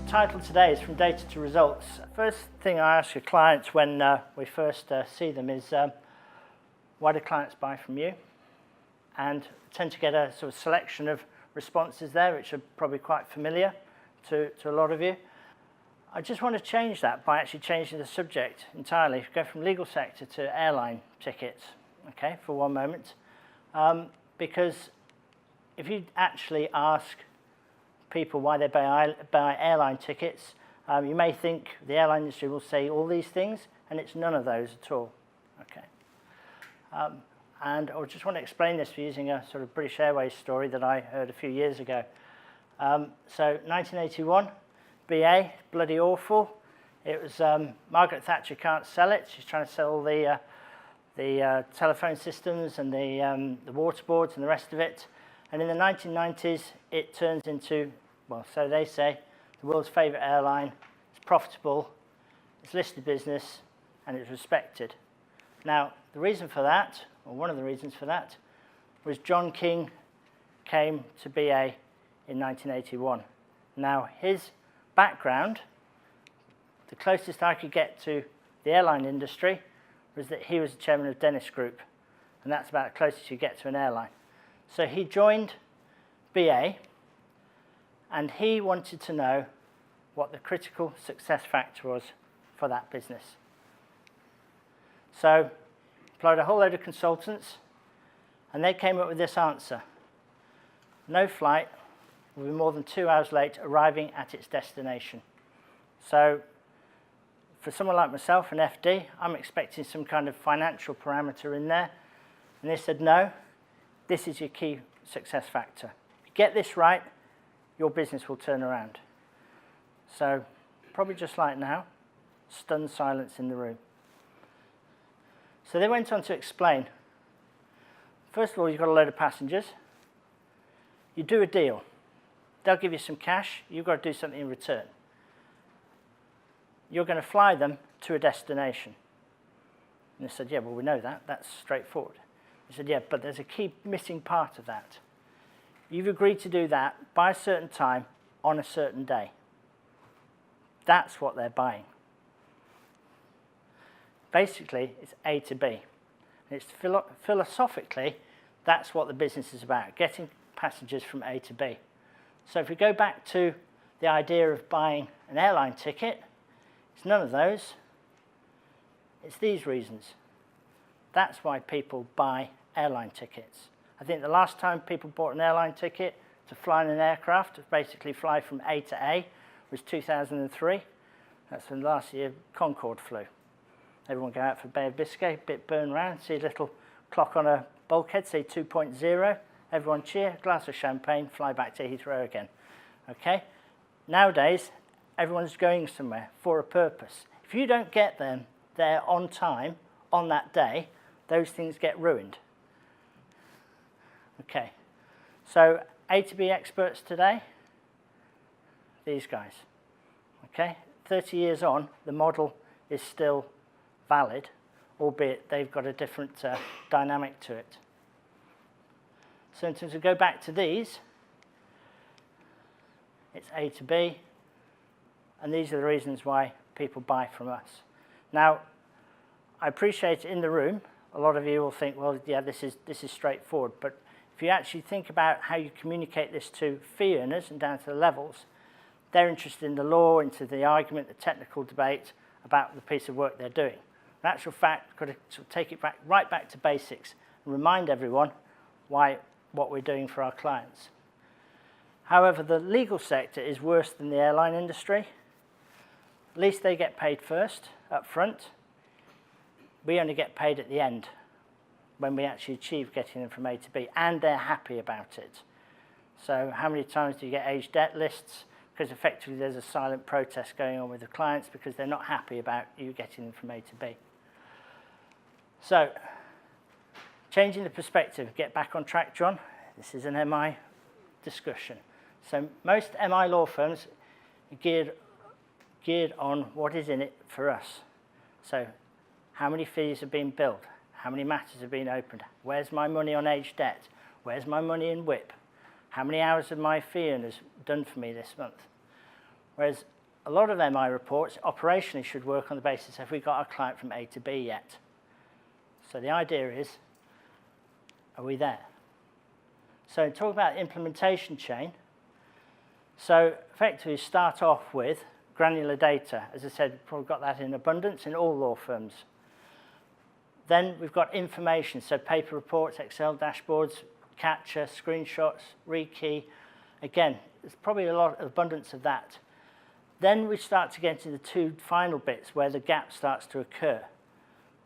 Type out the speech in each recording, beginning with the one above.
title today is From Data to Results. First thing I ask your clients when we first see them is, why do clients buy from you? And I tend to get a sort of selection of responses there, which are probably quite familiar to a lot of you. I just want to change that by actually changing the subject entirely. Go from legal sector to airline tickets, okay, for one moment. Because if you actually ask people why they buy airline tickets, you may think the airline industry will say all these things, and it's none of those at all. Okay. And I just want to explain this using a sort of British Airways story that I heard a few years ago. So 1981, BA, bloody awful. It was Margaret Thatcher can't sell it. She's trying to sell all the telephone systems and the water boards and the rest of it. And in the 1990s, it turns into, well, so they say, the world's favourite airline. It's profitable, it's listed business, and it's respected. Now, the reason for that, or one of the reasons for that, was John King came to BA in 1981. Now, his background, the closest I could get to the airline industry, was that he was the chairman of Dennis Group, and that's about the closest you get to an airline. So he joined BA, and he wanted to know what the critical success factor was for that business. So he employed a whole load of consultants, and they came up with this answer. No flight will be more than 2 hours late arriving at its destination. So for someone like myself, an FD, I'm expecting some kind of financial parameter in there. And they said, no, this is your key success factor. If you get this right, your business will turn around. So probably just like now, stunned silence in the room. So they went on to explain, first of all, you've got a load of passengers. You do a deal. They'll give you some cash. You've got to do something in return. You're going to fly them to a destination. And they said, yeah, well, we know that. That's straightforward. He said, yeah, but there's a key missing part of that. You've agreed to do that by a certain time on a certain day. That's what they're buying. Basically, it's A to B. And it's philosophically, that's what the business is about, getting passengers from A to B. So if we go back to the idea of buying an airline ticket, it's none of those. It's these reasons. That's why people buy airline tickets. I think the last time people bought an airline ticket to fly in an aircraft, to basically fly from A to A, was 2003. That's when last year Concorde flew. Everyone go out for Bay of Biscay, bit burn round, see a little clock on a bulkhead, say 2.0. Everyone cheer, glass of champagne, fly back to Heathrow again. Okay? Nowadays, everyone's going somewhere for a purpose. If you don't get them there on time, on that day, those things get ruined. Okay, so A to B experts today, these guys. Okay, 30 years on, the model is still valid, albeit they've got a different dynamic to it. So in terms of go back to these, it's A to B, and these are the reasons why people buy from us. Now, I appreciate in the room, a lot of you will think, well, yeah, this is straightforward. But if you actually think about how you communicate this to fee earners and down to the levels, they're interested in the law, into the argument, the technical debate about the piece of work they're doing. In actual fact, got to sort of take it back, right back to basics and remind everyone what we're doing for our clients. However, the legal sector is worse than the airline industry. At least they get paid first, up front. We only get paid at the end when we actually achieve getting them from A to B, and they're happy about it. So how many times do you get age debt lists? Because effectively there's a silent protest going on with the clients because they're not happy about you getting them from A to B. So changing the perspective, get back on track, John. This is an MI discussion. So most MI law firms are geared on what is in it for us. So how many fees have been billed? How many matters have been opened? Where's my money on age debt? Where's my money in WIP? How many hours have my fee earners done for me this month? Whereas a lot of MI reports operationally should work on the basis, have we got our client from A to B yet? So the idea is, are we there? So talk about implementation chain. So effectively start off with granular data. As I said, we've probably got that in abundance in all law firms. Then we've got information, so paper reports, Excel dashboards, Katchr, screenshots, rekey. Again, there's probably a lot of abundance of that. Then we start to get into the two final bits where the gap starts to occur.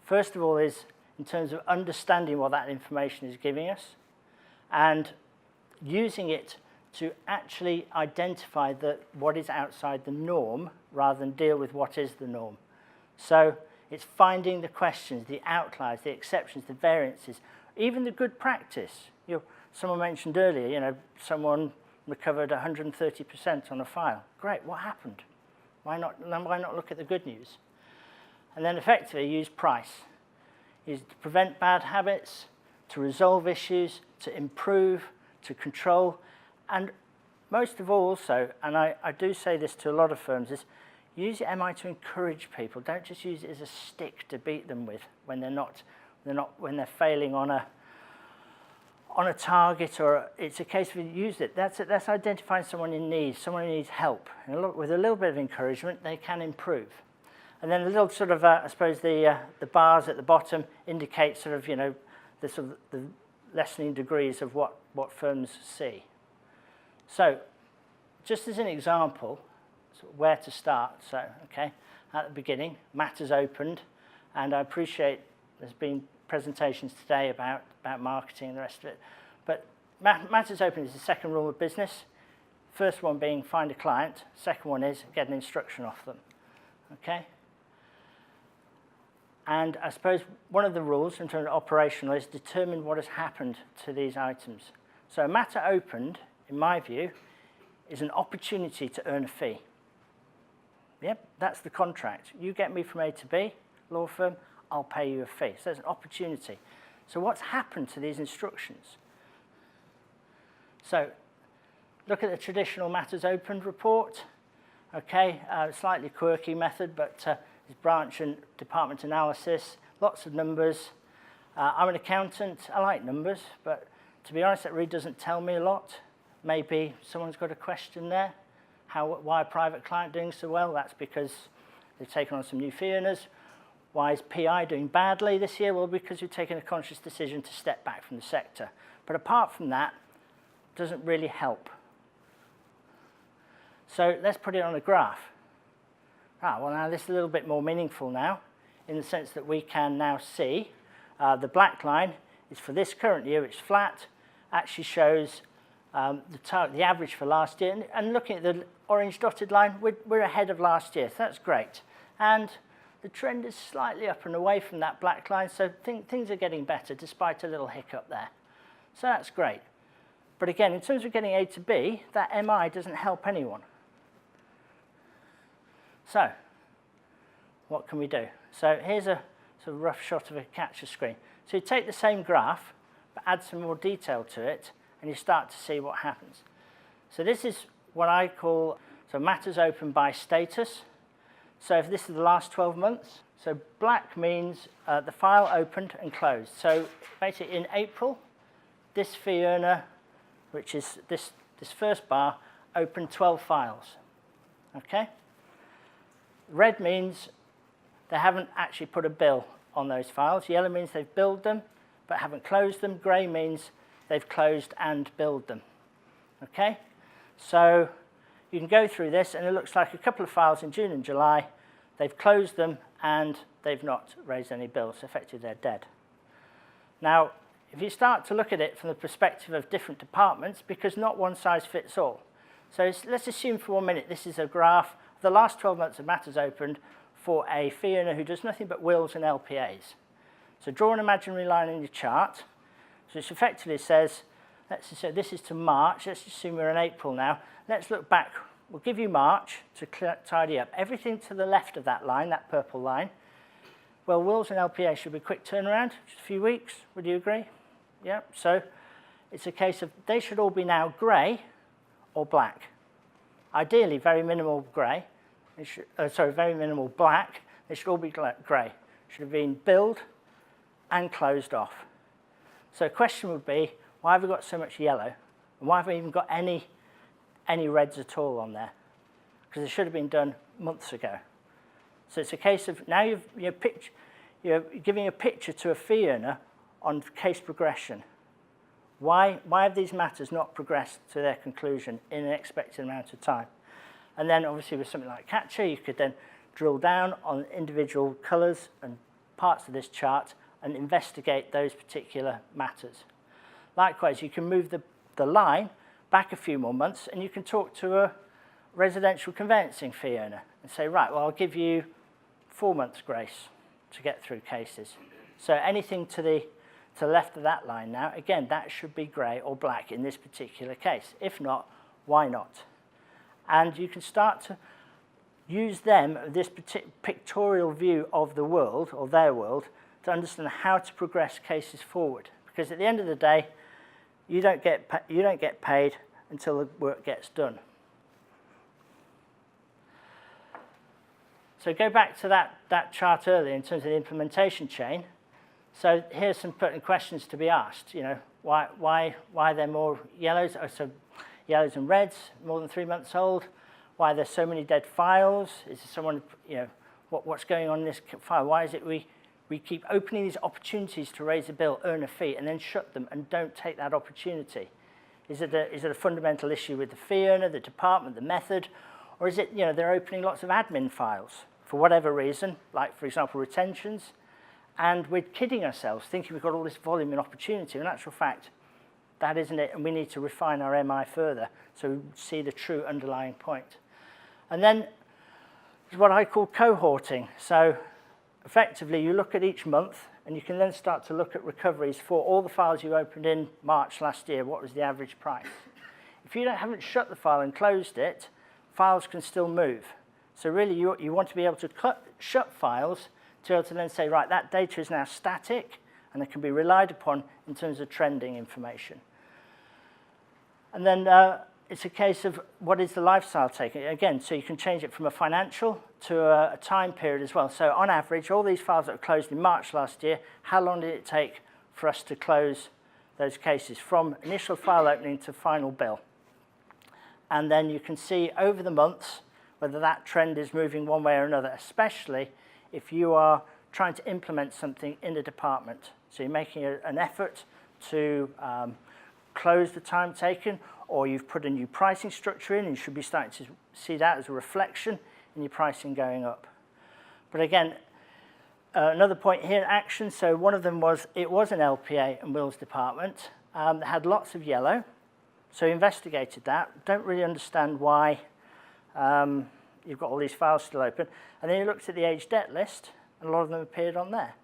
First of all is in terms of understanding what that information is giving us and using it to actually identify what is outside the norm rather than deal with what is the norm. So it's finding the questions, the outliers, the exceptions, the variances, even the good practice. Someone mentioned earlier, someone recovered 130% on a file. Great, what happened? Why not look at the good news? And then effectively use price. Is to prevent bad habits, to resolve issues, to improve, to control, and most of all also, and I do say this to a lot of firms, is use your MI to encourage people. Don't just use it as a stick to beat them with when they're failing on a target, or it's a case of use it. That's identifying someone in need, someone who needs help. And with a little bit of encouragement, they can improve. And then the little sort of, I suppose the bars at the bottom indicate sort of, the lessening degrees of what firms see. So, just as an example, where to start. So, okay, at the beginning, matters opened, and I appreciate there's been presentations today about marketing and the rest of it. But matters open is the second rule of business. First one being find a client. Second one is get an instruction off them. Okay? And I suppose one of the rules in terms of operational is determine what has happened to these items. So a matter opened, in my view, is an opportunity to earn a fee. Yep, that's the contract. You get me from A to B, law firm, I'll pay you a fee. So there's an opportunity. So what's happened to these instructions? So look at the traditional matters opened report. Okay, slightly quirky method, but it's branch and department analysis, lots of numbers. I'm an accountant, I like numbers, but to be honest, that really doesn't tell me a lot. Maybe someone's got a question there. Why a private client doing so well? That's because they've taken on some new fee earners. Why is PI doing badly this year? Well, because we've taken a conscious decision to step back from the sector. But apart from that, it doesn't really help. So let's put it on a graph. Well, now this is a little bit more meaningful now, in the sense that we can now see the black line is for this current year, it's flat, actually shows the average for last year. And looking at the orange dotted line, we're ahead of last year, so that's great. And the trend is slightly up and away from that black line, so things are getting better despite a little hiccup there. So that's great. But again, in terms of getting A to B, that MI doesn't help anyone. So, what can we do? So here's a sort of rough shot of a Katchr screen. So you take the same graph, but add some more detail to it, and you start to see what happens. So this is what I call matters open by status. So if this is the last 12 months, so black means the file opened and closed. So basically in April, this fee earner, which is this first bar, opened 12 files. Okay? Red means they haven't actually put a bill on those files. Yellow means they've billed them but haven't closed them. Grey means they've closed and billed them. Okay? So you can go through this, and it looks like a couple of files in June and July. They've closed them, and they've not raised any bills. Effectively, they're dead. Now, if you start to look at it from the perspective of different departments, because not one size fits all. So let's assume for 1 minute this is a graph of the last 12 months of matters opened for a fee earner who does nothing but wills and LPAs. So draw an imaginary line in your chart, which effectively says, let's just say this is to March. Let's assume we're in April now. Let's look back. We'll give you March to tidy up. Everything to the left of that line, that purple line, well, wills and LPA should be a quick turnaround, just a few weeks. Would you agree? Yeah. So it's a case of they should all be now grey or black. Ideally, very minimal grey. very minimal black. They should all be grey. Should have been billed and closed off. So the question would be, why have we got so much yellow? And why have we even got any reds at all on there? Because it should have been done months ago. So it's a case of now you're giving a picture to a fee earner on case progression. Why have these matters not progressed to their conclusion in an expected amount of time? And then obviously with something like Katchr, you could then drill down on individual colours and parts of this chart and investigate those particular matters. Likewise, you can move the line back a few more months and you can talk to a residential conveyancing fee earner and say, right, well, I'll give you 4 months grace to get through cases. So anything to the left of that line now, again, that should be grey or black in this particular case. If not, why not? And you can start to use this pictorial view of the world, or their world, to understand how to progress cases forward. Because at the end of the day, you don't get paid until the work gets done. So go back to that chart earlier in terms of the implementation chain. So here's some pertinent questions to be asked. You know, why are there more yellows? So yellows and reds more than 3 months old? Why are there so many dead files? Is there someone, you know, what's going on in this file? Why is it we keep opening these opportunities to raise a bill, earn a fee, and then shut them and don't take that opportunity? Is it a fundamental issue with the fee earner, the department, the method? Or is it, you know, they're opening lots of admin files for whatever reason, like, for example, retentions, and we're kidding ourselves, thinking we've got all this volume and opportunity. In actual fact, that isn't it, and we need to refine our MI further so we see the true underlying point. And then is what I call cohorting. So effectively, you look at each month, and you can then start to look at recoveries for all the files you opened in March last year. What was the average price? If you haven't shut the file and closed it, files can still move. So really, you want to be able to shut files to be able to then say, right, that data is now static, and it can be relied upon in terms of trending information. And then it's a case of what is the lifestyle taking. Again, so you can change it from a financial to a time period as well. So on average, all these files that were closed in March last year, how long did it take for us to close those cases from initial file opening to final bill? And then you can see over the months whether that trend is moving one way or another, especially if you are trying to implement something in the department. So you're making an effort to close the time taken, or you've put a new pricing structure in, and you should be starting to see that as a reflection in your pricing going up. But again, another point here, action. So one of them was, it was an LPA and wills department that had lots of yellow. So we investigated that. Don't really understand why you've got all these files still open. And then you looked at the age debt list, and a lot of them appeared on there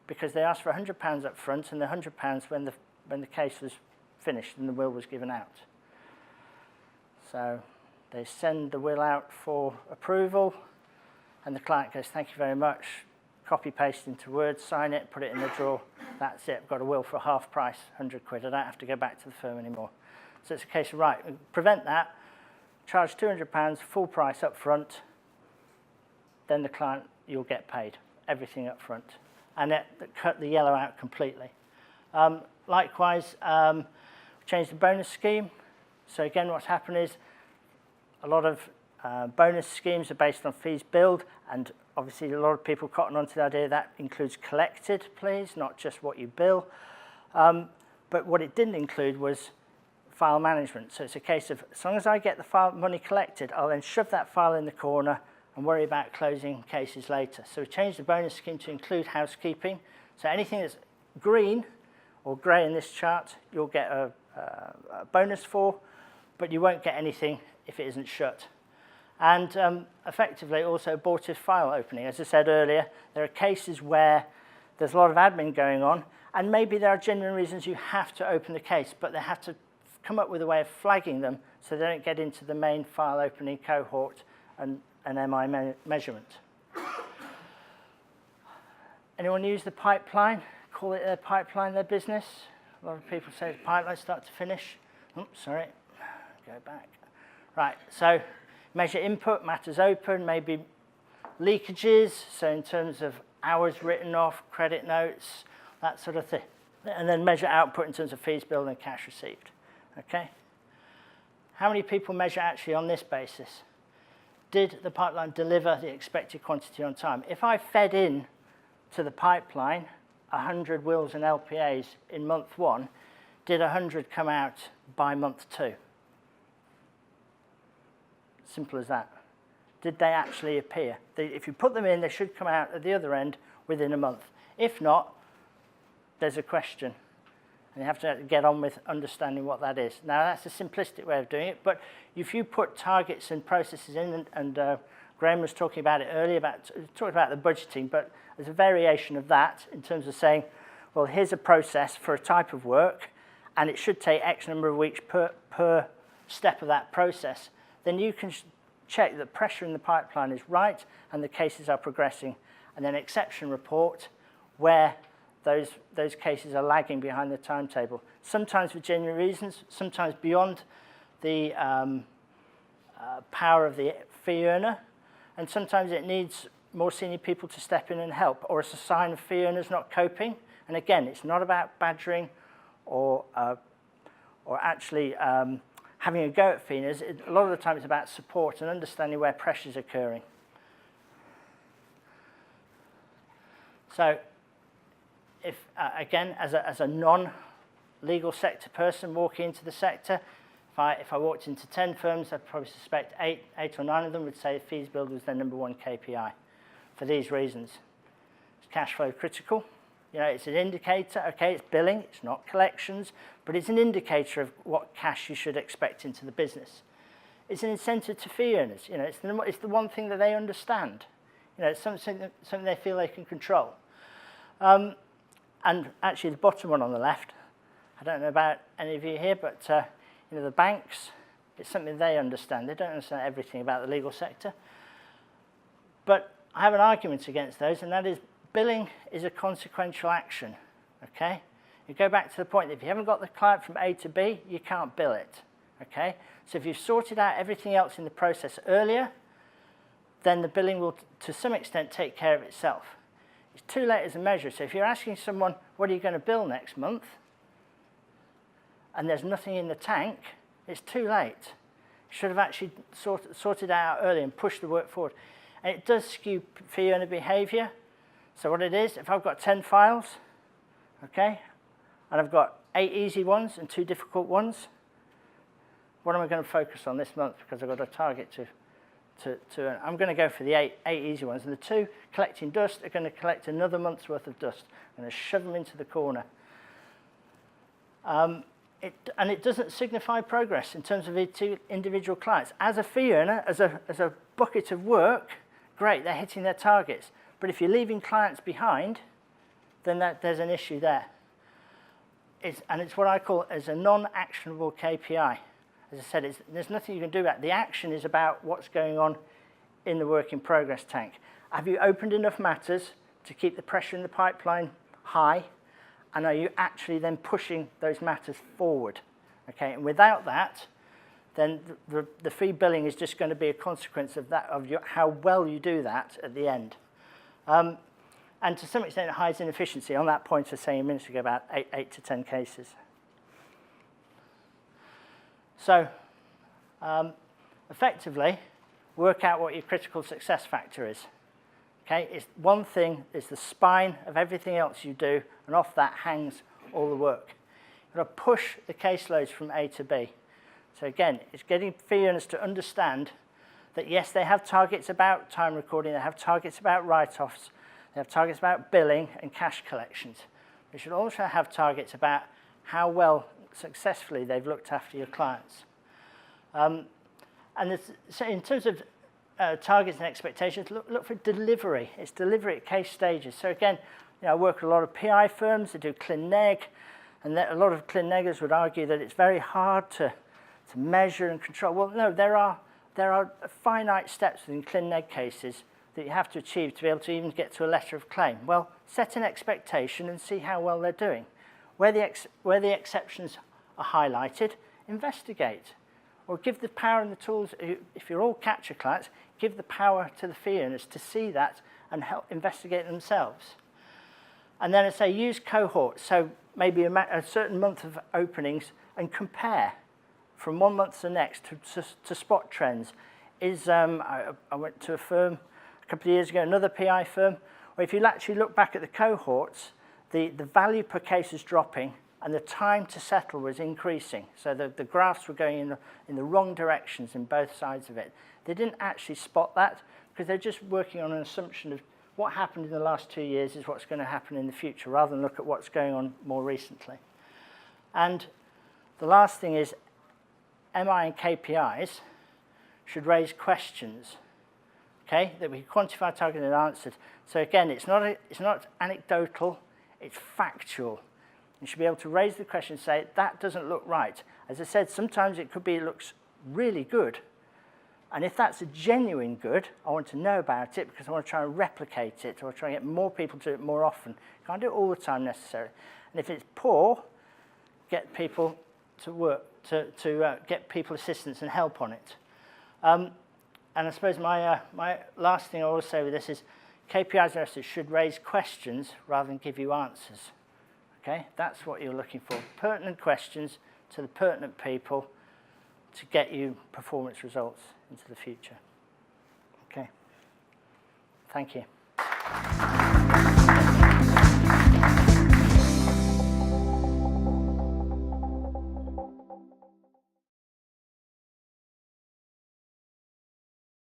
because they asked for £100 up front and the £100 when the case was finished and the will was given out. So they send the will out for approval, and the client goes, thank you very much, copy paste into Word, sign it, put it in the drawer. That's it, I've got a will for half price, 100 quid. I don't have to go back to the firm anymore. So it's a case of, right, prevent that, charge £200, full price up front, then the client, you'll get paid, everything up front. And it cut the yellow out completely. Likewise, changed the bonus scheme. So again, what's happened is a lot of bonus schemes are based on fees billed, and obviously a lot of people cotton onto the idea that includes collected, please, not just what you bill. But what it didn't include was file management. So it's a case of, as long as I get the file money collected, I'll then shove that file in the corner and worry about closing cases later. So we changed the bonus scheme to include housekeeping. So anything that's green or grey in this chart, you'll get a bonus for, but you won't get anything if it isn't shut. And effectively also abortive file opening. As I said earlier, there are cases where there's a lot of admin going on, and maybe there are genuine reasons you have to open the case, but they have to come up with a way of flagging them so they don't get into the main file opening cohort and an MI measurement. Anyone use the pipeline? Call it their pipeline, their business? A lot of people say the pipeline start to finish. Oops, sorry, go back. Right, so Measure input, matters open, maybe leakages, so in terms of hours written off, credit notes, that sort of thing. And then measure output in terms of fees billed and cash received. Okay? How many people measure actually on this basis? Did the pipeline deliver the expected quantity on time? If I fed in to the pipeline 100 wills and LPAs in month 1, did 100 come out by month 2? Simple as that. Did they actually appear? If you put them in, they should come out at the other end within a month. If not, there's a question. And you have to get on with understanding what that is. Now, that's a simplistic way of doing it, but if you put targets and processes in, and Graham was talking about it earlier, talking about the budgeting, but there's a variation of that in terms of saying, well, here's a process for a type of work, and it should take X number of weeks per step of that process. Then you can check that pressure in the pipeline is right and the cases are progressing, and then exception report where those cases are lagging behind the timetable, sometimes for genuine reasons, sometimes beyond the power of the fee earner, and sometimes it needs more senior people to step in and help, or it's a sign of fee earners not coping. And again, it's not about badgering or actually having a go at fee earners. A lot of the time it's about support and understanding where pressure is occurring. So, if again, as a non-legal sector person walking into the sector, if I walked into 10 firms, I'd probably suspect eight or nine of them would say fees billed was their #1 KPI. For these reasons, it's cash flow critical. You know, it's an indicator. Okay, it's billing, it's not collections, but it's an indicator of what cash you should expect into the business. It's an incentive to fee earners. You know, it's the one thing that they understand. You know, it's something they feel they can control. And actually, the bottom one on the left, I don't know about any of you here, but you know, the banks, it's something they understand. They don't understand everything about the legal sector. But I have an argument against those, and that is billing is a consequential action. Okay? You go back to the point that if you haven't got the client from A to B, you can't bill it. Okay? So if you've sorted out everything else in the process earlier, then the billing will, to some extent, take care of itself. It's too late as a measure. So if you're asking someone, what are you going to bill next month? And there's nothing in the tank, it's too late. You should have actually sorted out early and pushed the work forward. And it does skew fee earner behavior. So what it is, if I've got 10 files, okay, and I've got 8 easy ones and 2 difficult ones, what am I going to focus on this month? Because I've got a target to I'm going to go for the eight easy ones, and the 2 collecting dust are going to collect another month's worth of dust. I'm going to shove them into the corner. And it doesn't signify progress in terms of the 2 individual clients. As a fee earner, as a bucket of work, great, they're hitting their targets. But if you're leaving clients behind, then there's an issue there. It's what I call as a non-actionable KPI. As I said, there's nothing you can do about it. The action is about what's going on in the work in progress tank. Have you opened enough matters to keep the pressure in the pipeline high? And are you actually then pushing those matters forward? Okay, and without that, then the fee billing is just going to be a consequence of that, how well you do that at the end. And to some extent, it hides inefficiency. On that point I was saying a minute ago about 8 to 10 cases. So, effectively, work out what your critical success factor is. Okay, it's one thing, it's the spine of everything else you do, and off that hangs all the work. You've got to push the caseloads from A to B. So again, it's getting fee earners to understand that yes, they have targets about time recording, they have targets about write-offs, they have targets about billing and cash collections. They should also have targets about how well successfully they've looked after your clients. So in terms of targets and expectations, look for delivery. It's delivery at case stages. So again, I work with a lot of PI firms that do clin-neg, and a lot of clin-neggers would argue that it's very hard to measure and control. Well, no, there are finite steps within clin-neg cases that you have to achieve to be able to even get to a letter of claim. Well, set an expectation and see how well they're doing. Where the exceptions are highlighted, investigate. or give the power and the tools, if you're all Katchr clients, give the power to the fee earners to see that and help investigate themselves. And then I say use cohorts, so maybe a certain month of openings and compare from one month to the next to spot trends. I went to a firm a couple of years ago, another PI firm, where if you actually look back at the cohorts, the value per case is dropping and the time to settle was increasing. So the graphs were going in the wrong directions in both sides of it. They didn't actually spot that because they're just working on an assumption of what happened in the last 2 years is what's going to happen in the future, rather than look at what's going on more recently. And the last thing is MI and KPIs should raise questions, okay, that we quantify, targeted, and answered. So again, it's not anecdotal, it's factual. You should be able to raise the question and say, that doesn't look right. As I said, sometimes it could be it looks really good. And if that's a genuine good, I want to know about it because I want to try and replicate it or try and get more people to do it more often. Can't do it all the time necessarily. And if it's poor, get people to work, to get people assistance and help on it. And I suppose my last thing I will say with this is KPIs and RSs should raise questions rather than give you answers. Okay, that's what you're looking for. Pertinent questions to the pertinent people to get you performance results into the future. Okay, thank you.